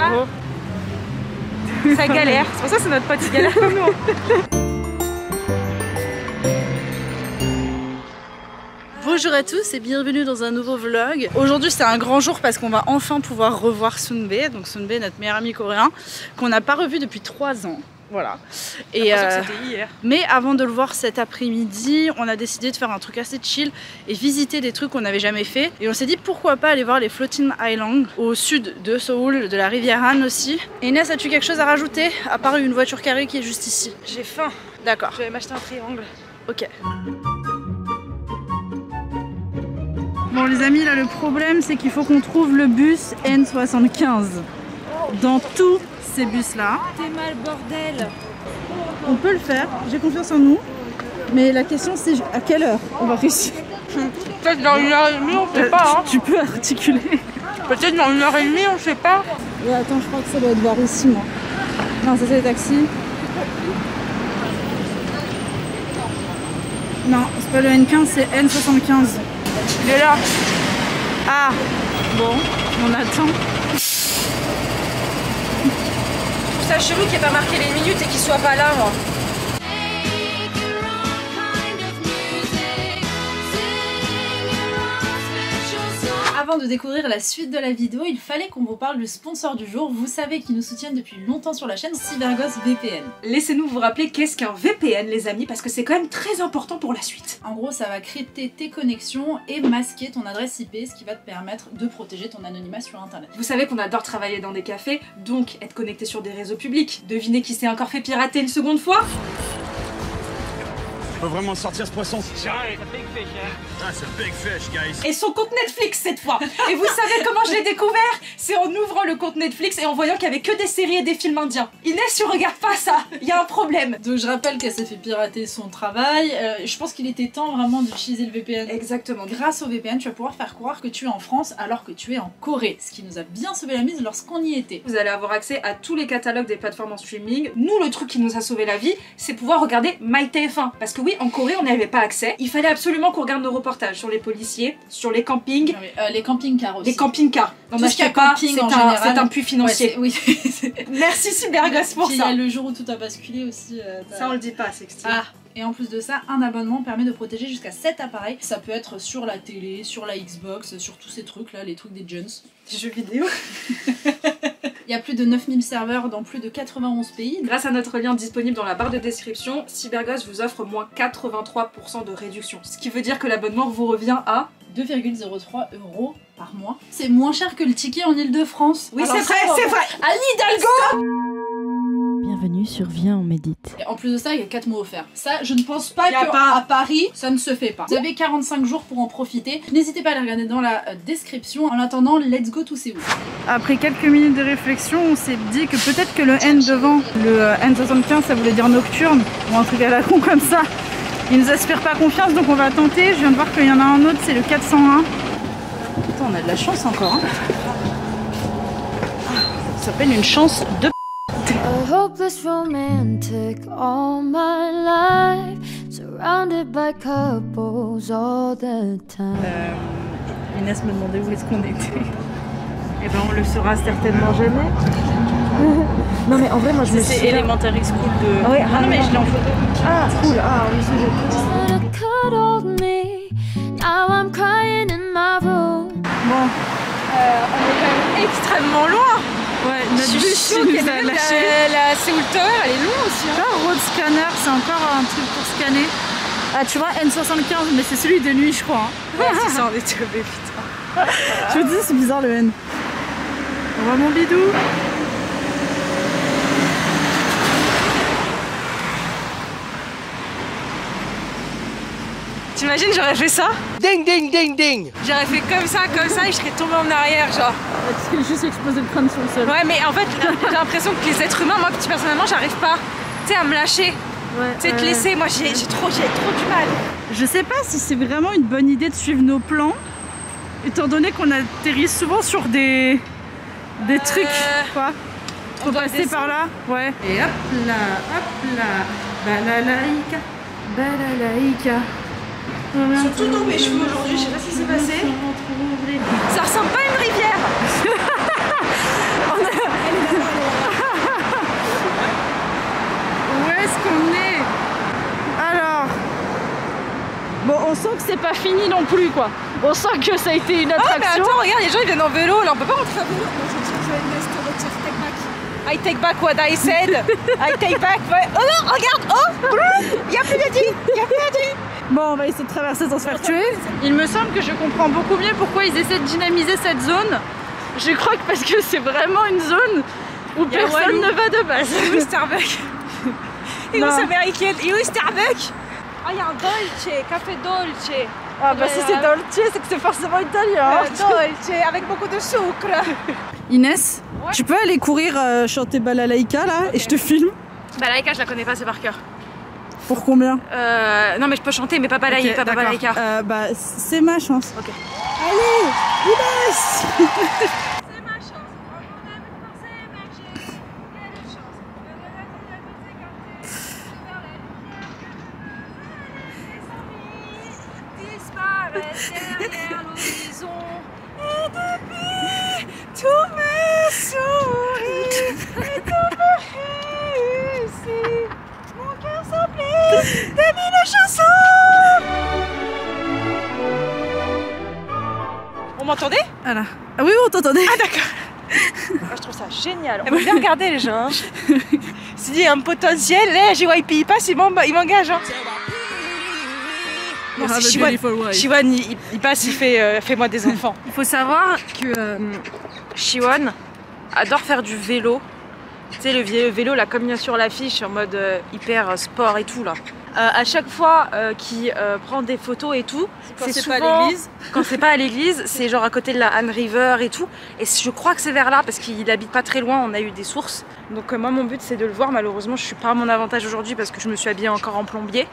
Ah. Ça galère, c'est pour ça que c'est notre pote, il galère comme nous. Bonjour à tous et bienvenue dans un nouveau vlog. Aujourd'hui c'est un grand jour parce qu'on va enfin pouvoir revoir Sunbae. Donc Sunbae, notre meilleur ami coréen, qu'on n'a pas revu depuis 3 ans. Voilà. Et c'était hier. mais avant de le voir cet après-midi, on a décidé de faire un truc assez chill et visiter des trucs qu'on n'avait jamais fait. Et on s'est dit pourquoi pas aller voir les Floating Islands au sud de Seoul, de la rivière Han aussi. Et Inès, as-tu quelque chose à rajouter à part une voiture carrée qui est juste ici? J'ai faim. D'accord. Je vais m'acheter un triangle. Ok. Bon les amis, là le problème c'est qu'il faut qu'on trouve le bus N75. Dans tous ces bus là. T'es mal bordel. On peut le faire, j'ai confiance en nous. Mais la question c'est à quelle heure on va réussir. Peut-être dans 1h30, on sait pas. Hein. Tu peux articuler. Peut-être dans 1h30, on sait pas. Ouais, attends, je crois que ça doit être vers ici moi. Non, ça c'est les taxis. Non, c'est pas le N15, c'est N75. Il est là. Ah, bon, on attend. Je trouve ça chelou qu'il n'y ait pas marqué les minutes et qu'il soit pas là, moi. Avant de découvrir la suite de la vidéo, il fallait qu'on vous parle du sponsor du jour. Vous savez qu'ils nous soutiennent depuis longtemps sur la chaîne, Cybergos VPN. Laissez-nous vous rappeler qu'est-ce qu'un VPN, les amis, parce que c'est quand même très important pour la suite. En gros, ça va crypter tes connexions et masquer ton adresse IP, ce qui va te permettre de protéger ton anonymat sur internet. Vous savez qu'on adore travailler dans des cafés, donc être connecté sur des réseaux publics. Devinez qui s'est encore fait pirater une seconde fois? On peut vraiment sortir ce poisson. C'est un big fish, hein? Ah, c'est un big fish, guys. Et son compte Netflix cette fois. Et vous savez comment je l'ai découvert? C'est en ouvrant le compte Netflix et en voyant qu'il y avait que des séries et des films indiens. Inès, tu regardes pas ça, il y a un problème. Donc je rappelle qu'elle s'est fait pirater son travail. Je pense qu'il était temps vraiment d'utiliser le VPN. Exactement. Grâce au VPN, tu vas pouvoir faire croire que tu es en France alors que tu es en Corée. Ce qui nous a bien sauvé la mise lorsqu'on y était. Vous allez avoir accès à tous les catalogues des plateformes en streaming. Nous, le truc qui nous a sauvé la vie, c'est pouvoir regarder MyTF1. Parce que oui, en Corée, on n'y avait pas accès. Il fallait absolument qu'on regarde nos reportages sur les policiers, sur les campings. Non, mais, les camping-cars aussi. Les camping-cars. Tout ce qui est camping en général. C'est un puits financier. Ouais, oui. Merci Cybergos pour Puis ça. il y a le jour où tout a basculé aussi. Ça, on le dit pas, c'est extrême. Ah. Et en plus de ça, un abonnement permet de protéger jusqu'à 7 appareils. Ça peut être sur la télé, sur la Xbox, sur tous ces trucs là, les trucs des jeunes. Des jeux vidéo. Il y a plus de 9000 serveurs dans plus de 91 pays. Grâce à notre lien disponible dans la barre de description, Cybergos vous offre moins 83% de réduction. Ce qui veut dire que l'abonnement vous revient à 2,03 € par mois. C'est moins cher que le ticket en Ile-de-France. Oui, c'est vrai, c'est vrai. Anne Hidalgo. Bienvenue sur Viens on médite. Et en plus de ça, il y a 4 mots offerts. Ça, je ne pense pas Y a qu'à pas. Paris, ça ne se fait pas. Vous avez 45 jours pour en profiter. N'hésitez pas à les regarder dans la description. En attendant, let's go to Séoul. Après quelques minutes de réflexion, on s'est dit que peut-être que le N devant, le N75, ça voulait dire nocturne, ou un truc à la con comme ça. Il nous aspire pas confiance, donc on va tenter. Je viens de voir qu'il y en a un autre, c'est le 401. Putain, on a de la chance encore. Hein. Ça s'appelle une chance de A hopeless romantic all my life, surrounded by couples all the time. Inès me demandait où est-ce qu'on était. Et ben on le saura certainement jamais. Non mais en vrai moi je me C'est souviens... Elementary School de... Ah ouais, non mais je l'ai en photo. Ah cool, ah oui Should've cuddled me, now I'm crying in my room. Bon, On est quand même extrêmement loin. ouais, notre bus il nous a lâché. La Seoul Tower, elle est loin aussi. Tu vois, Road Scanner, c'est encore un truc pour scanner. Ah, tu vois, N75, mais c'est celui de nuit, je crois. Hein. Ouais, c'est ça, on est tombé, putain. Je me dis, c'est bizarre le N. On voit mon bidou. T'imagines, j'aurais fait ça? Ding, ding, ding, ding. J'aurais fait comme ça, et je serais tombée en arrière, genre. Parce qu'il a juste explosé le crâne sur le sol. Ouais, mais en fait, j'ai l'impression que les êtres humains, moi, personnellement, j'arrive pas, tu sais, à me lâcher. Ouais, Tu sais, te laisser, moi, j'ai trop du mal. Je sais pas si c'est vraiment une bonne idée de suivre nos plans, étant donné qu'on atterrit souvent sur des trucs, quoi. Faut doit passer descendre. par là. Ouais. Et hop là, balalaïka, balalaïka. Surtout dans mes cheveux aujourd'hui, je sais pas ce qui s'est passé. Ça ressemble pas à une rivière. Elle pas fini non plus quoi. On sent que ça a été une attraction. Oh mais attends, regarde, les gens ils viennent en vélo, là on peut pas rentrer à vélo. I take back what I said. I take back what... Oh non, regarde, oh, y'a plus de dit, y'a plus de dit. Bon, on va essayer de traverser sans se faire tuer. Il me semble que je comprends beaucoup mieux pourquoi ils essaient de dynamiser cette zone. Je crois que parce que c'est vraiment une zone où personne ne va de base. Et où Starbucks? Et où c'est américaine? Et où Starbucks? Ah, y'a un Dolce, café Dolce. Ah bah si c'est Dolce, c'est que c'est forcément italien. Dolce, avec beaucoup de sucre. Inès, tu peux aller courir chanter Balalaïka là et je te filme? Balalaïka, je la connais pas, c'est par cœur. Pour combien? Non mais je peux chanter mais pas Balalaïka, pas Balalaïka. Bah c'est ma chance. Ok. Allez, Inès. C'est ma chance, on a vu penser émerger. Il y a des chances. Disparaître derrière l'horizon. Et depuis, tous mes sourires et tous mes réussis. Mon cœur s'emplit de mille chansons. On m'entendait? Voilà. Ah oui, on t'entendait. Ah d'accord. Moi, je trouve ça génial. On veut bien regarder les gens. Hein. S'il y a un potentiel, les JYP il passe, il m'engage. Hein. Bon, si Siwon il passe, il fait fais-moi des enfants. Il faut savoir que Siwon adore faire du vélo. Tu sais, le vélo là, comme il y a sur l'affiche, en mode hyper sport et tout là. À chaque fois qu'il prend des photos et tout, c'est souvent pas à l'église. Quand c'est pas à l'église, c'est genre à côté de la Han River et tout. Et je crois que c'est vers là parce qu'il habite pas très loin, on a eu des sources. Donc moi mon but c'est de le voir. Malheureusement je suis pas à mon avantage aujourd'hui parce que je me suis habillée encore en plombier.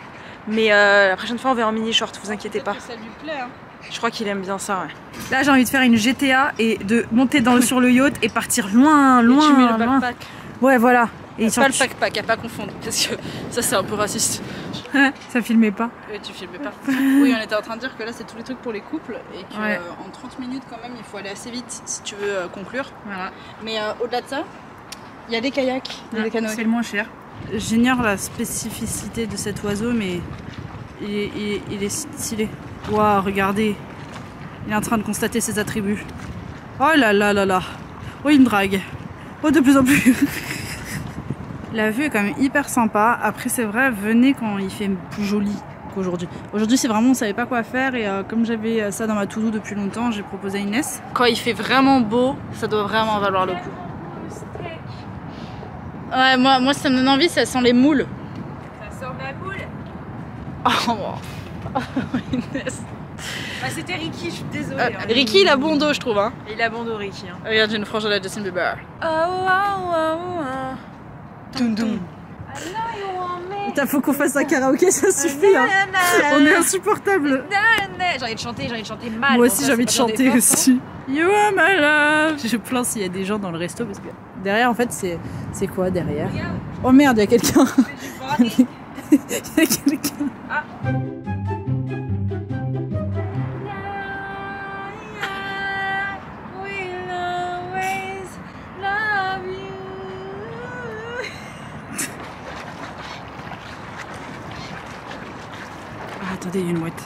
Mais la prochaine fois on verra en mini short, vous inquiétez pas. Ça lui plaît, hein. Je crois qu'il aime bien ça, ouais. Là j'ai envie de faire une GTA et de monter sur le yacht et partir loin. Tu mets le backpack. Ouais voilà. Et pas le pack-pack, à pas confondre, parce que ça c'est un peu raciste. Ça filmait pas? Oui, tu filmais pas. Oui, on était en train de dire que là c'est tous les trucs pour les couples et qu'en ouais. 30 minutes quand même il faut aller assez vite si tu veux conclure. Voilà. Mais au-delà de ça, il y a des kayaks, des canoës. C'est le moins cher. J'ignore la spécificité de cet oiseau, mais il est stylé. Waouh, regardez, il est en train de constater ses attributs. Oh là là là là. Oh, il me drague. Oh, de plus en plus. La vue est quand même hyper sympa. Après c'est vrai, venez quand il fait plus joli qu'aujourd'hui. Aujourd'hui c'est vraiment on savait pas quoi faire et comme j'avais ça dans ma to-do depuis longtemps, j'ai proposé à Inès. Quand il fait vraiment beau, ça doit vraiment valoir le coup. Ouais, moi ça me donne envie, ça sent les moules. Ça sent ma boule. Oh, Inès. Bah, c'était Ricky, je suis désolée. Hein. Ricky il a bon dos je trouve. Hein. Il a bon dos Ricky. Hein. Regarde, j'ai une frange à la Justin Bieber. Faut qu'on fasse un karaoké, ça suffit. Hein. On est insupportable. J'ai envie de chanter mal. Moi aussi j'ai envie de chanter aussi. You are my love. Je plains s'il y a des gens dans le resto parce que derrière en fait c'est quoi derrière? Oh merde, il y a quelqu'un. Il y a quelqu'un. Ah. Attendez, il y a une mouette.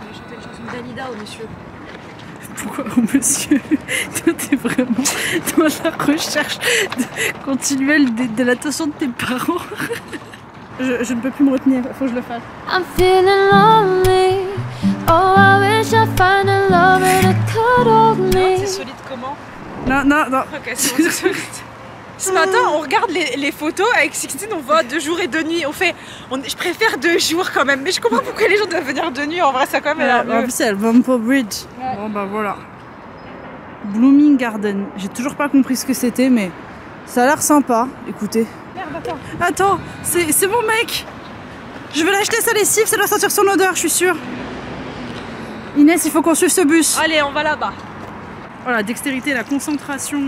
On va chanter une chanson de Dalida au monsieur. Pourquoi au monsieur? Toi t'es vraiment dans la recherche continuelle de l'attention de tes parents. Je ne peux plus me retenir, faut que je le fasse. I'm feeling lonely. Oh, I wish I find a lover to cuddle me. C'est solide comment? Non. Ok, c'est bon, solide. Ce matin, on regarde les photos avec Sixtine, on voit 2 jours et 2 nuits. Je préfère 2 jours quand même, mais je comprends pourquoi les gens doivent venir 2 nuits. En vrai, ça quand même l'air mieux. En plus, c'est Vampo Bridge. Ouais. Bon, bah voilà. Blooming Garden. J'ai toujours pas compris ce que c'était, mais ça a l'air sympa. Écoutez. Merde, attends. Attends, c'est mon mec. Je vais l'acheter sa lessive, ça doit sentir son odeur, je suis sûre. Inès, il faut qu'on suive ce bus. Allez, on va là-bas. Voilà, dextérité, la concentration.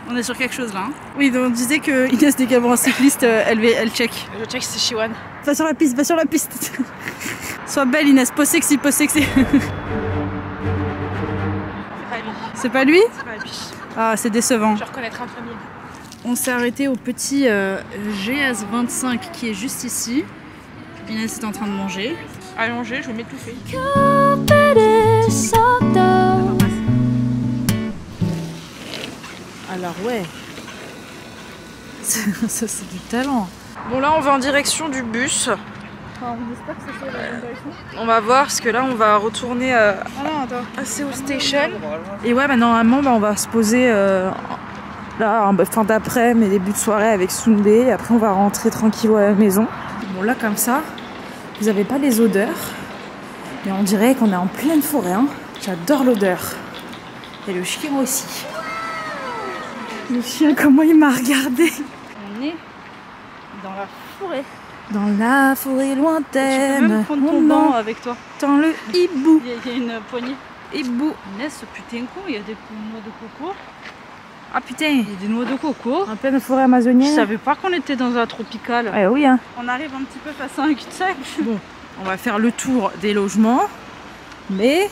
On est sur quelque chose là. Hein. Oui, donc on disait que Inès, dès qu'elle voit un cycliste, elle check. Je check, c'est Siwon. Va sur la piste, Sois belle Inès, pose sexy. C'est pas lui? C'est pas lui. Ah, c'est décevant. Je reconnaîtrai en premier. On s'est arrêté au petit GS25 qui est juste ici. Inès est en train de manger. Allongée, je vais m'étouffer. Alors ouais. Ça c'est du talent. Bon là on va en direction du bus. Enfin, on espère que c'est la bonne direction. On va voir parce que là on va retourner à Seoul Station. Et ouais bah normalement bah, on va se poser là en fin d'après-midi, début de soirée avec Sunbae. Et après on va rentrer tranquille à la maison. Bon là comme ça, vous avez pas les odeurs. Mais on dirait qu'on est en pleine forêt. Hein. J'adore l'odeur. Et le chien aussi. Le chien comment il m'a regardé. On est dans la forêt. Dans la forêt lointaine. Tu peux même prendre ton banc avec toi. Dans le hibou. Il y a une poignée. Hibou. Inès, ce putain con, il y a des noix de coco. Ah putain. Il y a des noix de coco. En pleine forêt amazonienne. Je savais pas qu'on était dans un tropical. Ah oui hein. On arrive un petit peu face à un cul-de-sac. Bon, on va faire le tour des logements. Mais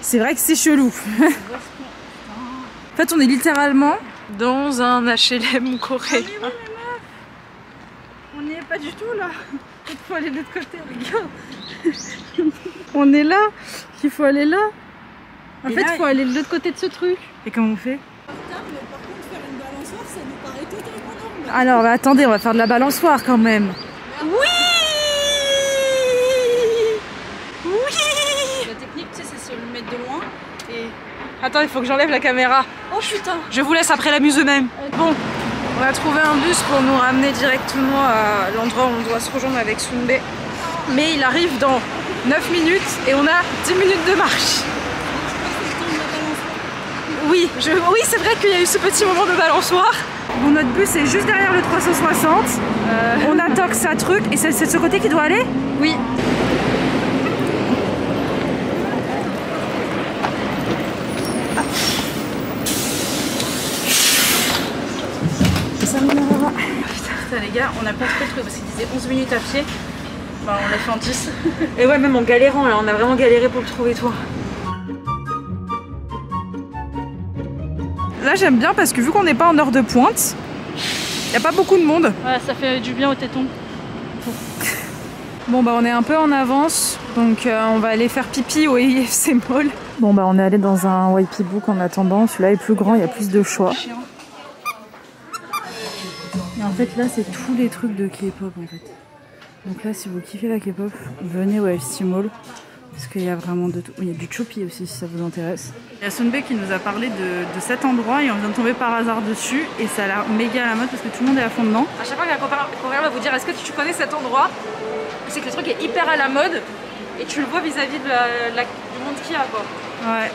c'est vrai que c'est chelou. En fait on est littéralement dans un HLM coréen. Ah, on n'y est pas du tout là. Il faut aller de l'autre côté, regarde. On est là, il faut aller là. En fait, il faut aller de l'autre côté de ce truc. Et comment on fait? Par contre, faire une balançoire, ça nous paraît totalement normal. Alors bah, attendez, on va faire de la balançoire quand même. Oui. La technique, tu sais, c'est se le mettre de loin et... Attends, il faut que j'enlève la caméra. Oh putain. Je vous laisse après l'amuse-eux-mêmes. Bon, on va trouver un bus pour nous ramener directement à l'endroit où on doit se rejoindre avec Sunbae. Mais il arrive dans 9 minutes et on a 10 minutes de marche. Oui, oui c'est vrai qu'il y a eu ce petit moment de balançoire. Bon, notre bus est juste derrière le 360. On attend que ça truc. Et c'est de ce côté qu'il doit aller? Oui. Putain les gars, on a pas trop de trucs parce qu'il disait 11 minutes à pied. Bah on l'a fait en 10. Et ouais, même en galérant, là, on a vraiment galéré pour le trouver, toi. Là j'aime bien parce que vu qu'on n'est pas en heure de pointe, il n'y a pas beaucoup de monde. Ouais, ça fait du bien au téton. Bon bah on est un peu en avance, donc on va aller faire pipi au IFC Mall. Bon bah on est allé dans un YP Book en attendant, celui-là est plus grand, il y a plus de choix. Et en fait là c'est tous les trucs de K-pop en fait. Donc là si vous kiffez la K-pop, venez au IFC Mall. Parce qu'il y a vraiment de tout. Il y a du Chopi aussi si ça vous intéresse. Il y a Sunbae qui nous a parlé de cet endroit et on vient de tomber par hasard dessus et ça a l'air méga à la mode parce que tout le monde est à fond dedans. À chaque fois qu'un coréen va vous dire est-ce que tu connais cet endroit, c'est que le truc est hyper à la mode et tu le vois vis-à-vis du monde qu'il y a quoi. Ouais.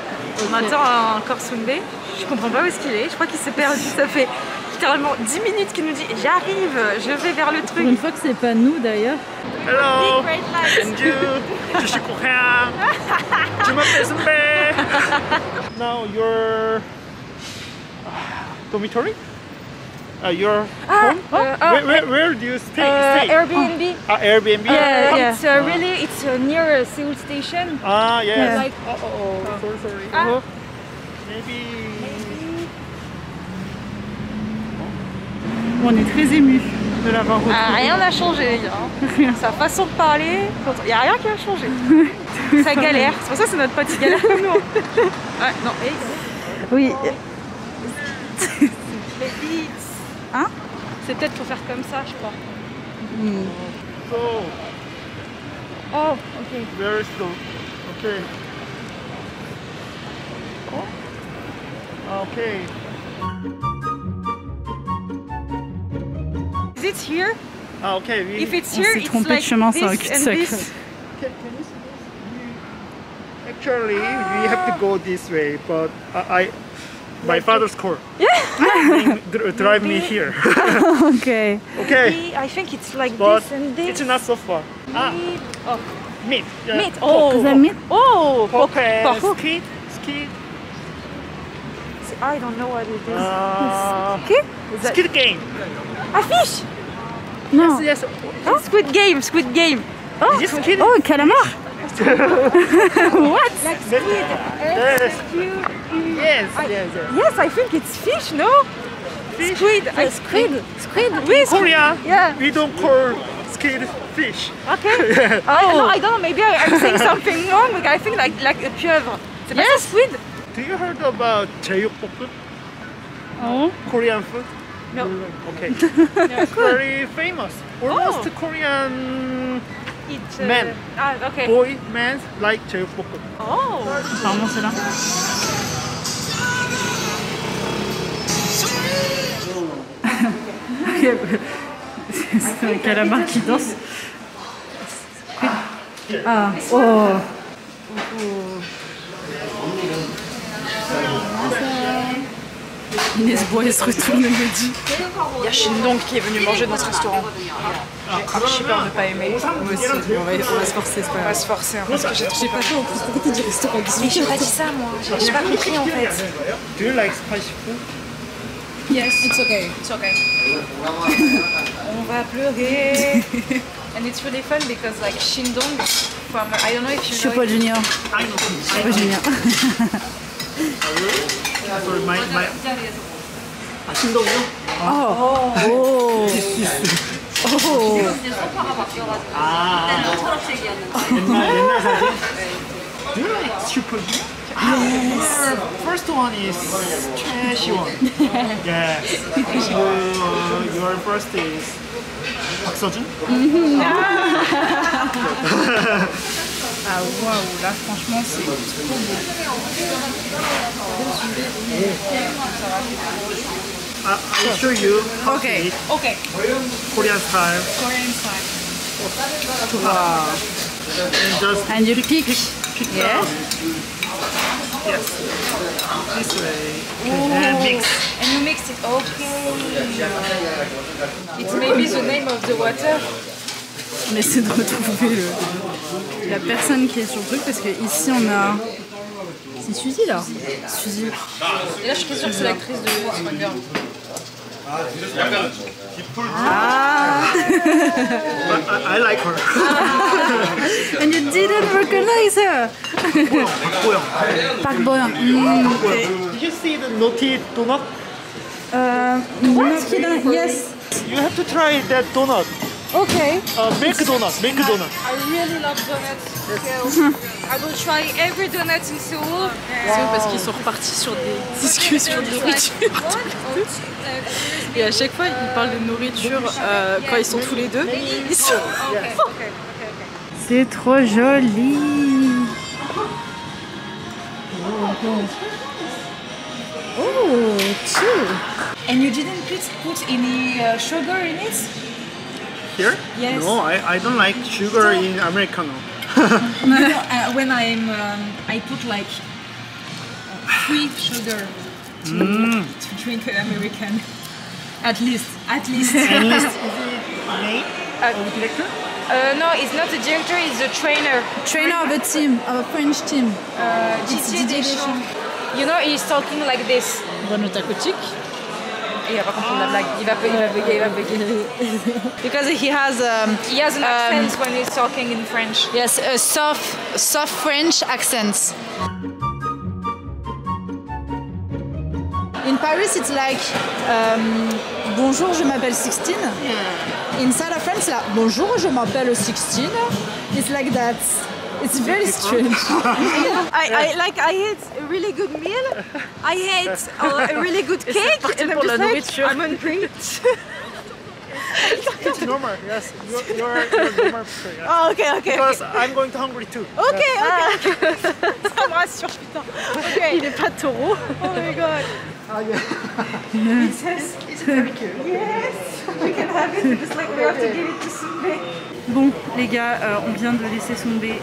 On attend encore Sunbae. Je comprends pas où est-ce qu'il est. Je crois qu'il s'est perdu. Ça fait littéralement 10 minutes qu'il nous dit j'arrive, je vais vers le truc. Pour une fois que c'est pas nous d'ailleurs. Hello. And you. Je suis coréen. Je m'appelle Sunbae. Now your dormitory? Your home? Where do you stay? Airbnb. Airbnb. Yeah, it's near Seoul Station. Ah, yes. Yeah. Like, sorry. Maybe. On est très émus de l'avoir retrouvé. Rien n'a changé, hein. Sa façon de parler, il n'y a rien qui a changé. Ça galère, c'est pour ça que c'est notre pote, il galère comme nous. Ouais, non. Oui. Hein? C'est peut-être pour faire comme ça, je crois. So, Oh, ok. very slow. Okay. Okay. Is it here? Okay. If it's On here, s'est it's trompé like de chemin, c'est un this cul-de-sac. and this. Actually, we have to go this way, but my father's car. Drive me here. Ok. Okay. I think it's like But this and this. it's not so far. Oh, Meat. meat. Oh, Is that meat? Oh, Pork and pork. skid. I don't know what it is. Is that Skid game. a fish? Non. Yes. Squid Game, Squid Game. Is it skid? Oh, calamar. What? Like Yes. squid. Yes. Yes, I think it's fish, no? Fish. Squid. Squid. Squid. Oui, Korea. Yeah. We don't call killed fish. Okay. Oh, no, I don't know. Maybe I'm saying something wrong. But I think like a pieuvre. C'est pas ça, squid? Do you heard about 제육볶음? Oh. Korean food? No. Okay. It's very famous. Almost Korean It's, men. okay. Boy, men like 제육볶음. Oh. Apparemment c'est là. C'est un calamar qui danse. Ah, oh. Inès boit et se retourne et me dit. Il y a Shindong qui est venu manger dans ce restaurant. J'ai archi peur de pas aimer. Moi aussi, on va se forcer, c'est pas grave. On va se forcer. Hein, parce que j'ai J'ai pas fait en plus, pourquoi t'as dit restaurant qui Mais j'ai pas dit ça moi, j'ai pas compris en fait. Do you like spicy food? Yes, it's okay. It's okay. On va pleurer. And it's really fun because like Shindong from I don't know if you know. Chopo Junior. I know. Chopo Junior. Sorry, my. 신동이요? Oh. Oh. Oh. 아. 옛날 사진. Do you like Super Junior? Yes. First one is 최시원. Yes. Your first is 박서준. Ah waouh, là franchement c'est trop beau. I'll show you how to eat Okay. Korean style. Korean style. Wow. And just And you pick. Yes. yes. This way. And mix. And you mix it. Okay. It's maybe the name of the water. On essaie de retrouver la personne qui est sur le truc parce que ici on a. C'est Suzy là. Suzy. Et là je suis sûre que c'est l'actrice de Stranger. Ah. I like her. And you didn't recognize her. 박보영. Park Bo-young. Did you see the naughty donut? Yes. You have to try that donut. Okay. Milk donut. Milk donut. I really love donuts. So I will try every donut in Seoul. C'est parce qu'ils sont repartis sur des discussions de nourriture. Et à chaque fois, ils parlent de nourriture quand ils sont tous les deux. Ils sont... C'est trop joli. Oh, too. And you didn't put any sugar in it? Here? Yes. No, I don't like sugar in Americano. When I put like free sugar to drink an American. At least. And is it name of director? No, it's not the director, it's the trainer. Trainer of a team, of a French team. Didier Deschamps. You know, he's talking like this. Bonne acoustique. Il va pas comprendre la blague. Il va bugger. Because he has an accent when he's talking in French. Yes, a soft French accent. In Paris, it's like bonjour, je m'appelle Sixtine. Inside of France, like bonjour, je m'appelle Sixtine. It's like that. It's very strange. I ate a really good meal. I ate a really good cake. And I'm just like, I'm hungry. It's normal, yes. You're normal. Yes. Oh, okay. Because I'm going to hungry too. Okay. Ça me rassure, putain. Okay. Il est pas taureau. Oh my god. It says, it's very cute. Yes, we can have it. Just like we have to give it to Sunbe. Bon, les gars, on vient de laisser Sunbe.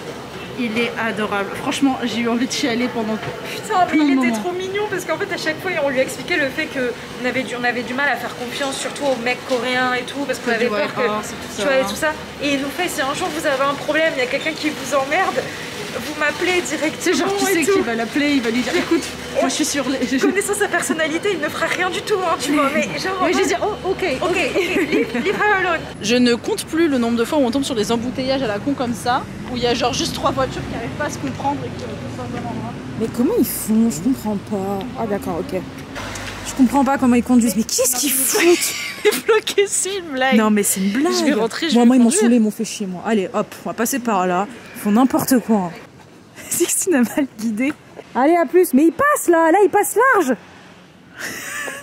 Il est adorable. Franchement, j'ai eu envie de chialer pendant Putain, mais il était trop mignon parce qu'en fait à chaque fois on lui expliquait le fait qu'on avait du mal à faire confiance surtout aux mecs coréens et tout parce qu'on avait peur que tu vois et tout ça. Et il nous fait si un jour vous avez un problème, il y a quelqu'un qui vous emmerde, vous m'appelez directement. Genre tu sais qu'il va l'appeler, il va lui dire écoute, moi je suis sur les... Connaissant sa personnalité, il ne fera rien du tout, hein, tu vois. Mais genre. Mais je vais dire oh, ok, leave her alone. Je ne compte plus le nombre de fois où on tombe sur des embouteillages à la con comme ça, où il y a genre juste 3 voitures qui n'arrivent pas à se comprendre et qui sont au même endroit. Mais comment ils font? Je comprends pas. Ah d'accord, ok. Je comprends pas comment ils conduisent, mais qu'est-ce qu'ils foutent? bloqué, c'est une blague. Non mais c'est une blague. Je vais rentrer, moi ils m'ont saoulé, ils m'ont fait chier moi. Allez hop, on va passer par là. Ils font n'importe quoi. Sixtine a mal guidé. Allez à plus, mais il passe là il passe large.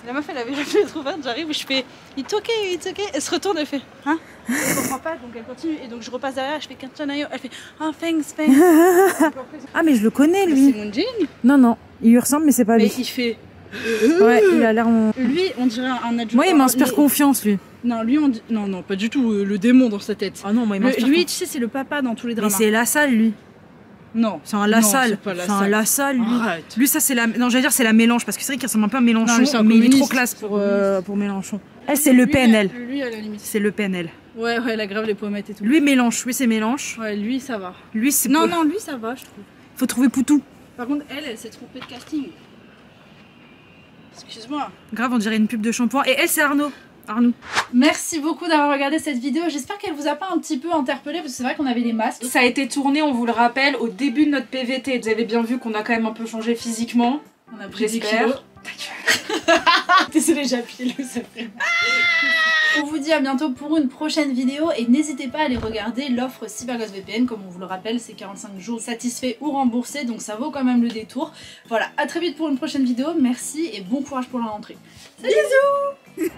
La meuf elle avait jamais trop vite, j'arrive, je fais it's okay, elle se retourne, elle fait hein, je comprends pas, donc elle continue et donc je repasse derrière, je fais Kanchanayo, elle fait oh thanks. Ah mais je le connais lui. C'est mon jean. Non, il lui ressemble mais c'est pas lui. Mais il fait ouais, il a l'air lui on dirait un adjoint. Moi il m'inspire confiance lui. Non, lui on dit non, pas du tout, le démon dans sa tête. Ah non, moi il m'inspire. Lui tu sais c'est le papa dans tous les dramas. Mais c'est la salle lui. Non, c'est un Lassalle. C'est un Lassalle, lui. Arrête. Lui, ça, c'est la. Non, j'allais dire, c'est la Mélenche, parce que c'est vrai qu'il ressemble un peu à Mélenchon, non, mais il est trop classe pour Mélenchon. Elle, c'est le PNL. Lui, à la limite. C'est le PNL. Ouais, elle a grave les pommettes et tout. Lui, Mélenche. Lui, c'est Mélenche. Ouais, lui, ça va. Lui, c'est. Non, lui, ça va, je trouve. Faut trouver Poutou. Par contre, elle s'est trompée de casting. Excuse-moi. Grave, on dirait une pub de shampoing. Et elle, c'est Arnaud. Merci beaucoup d'avoir regardé cette vidéo, j'espère qu'elle vous a pas un petit peu interpellé parce que c'est vrai qu'on avait les masques. Ça a été tourné, on vous le rappelle, au début de notre PVT. Vous avez bien vu qu'on a quand même un peu changé physiquement. On a pris 10 kilos. Désolée, j'ai appuyé le secret. On vous dit à bientôt pour une prochaine vidéo et n'hésitez pas à aller regarder l'offre CyberGhost VPN, comme on vous le rappelle, c'est 45 jours satisfaits ou remboursés, donc ça vaut quand même le détour. Voilà, à très vite pour une prochaine vidéo, merci et bon courage pour la rentrée. Salut. Bisous.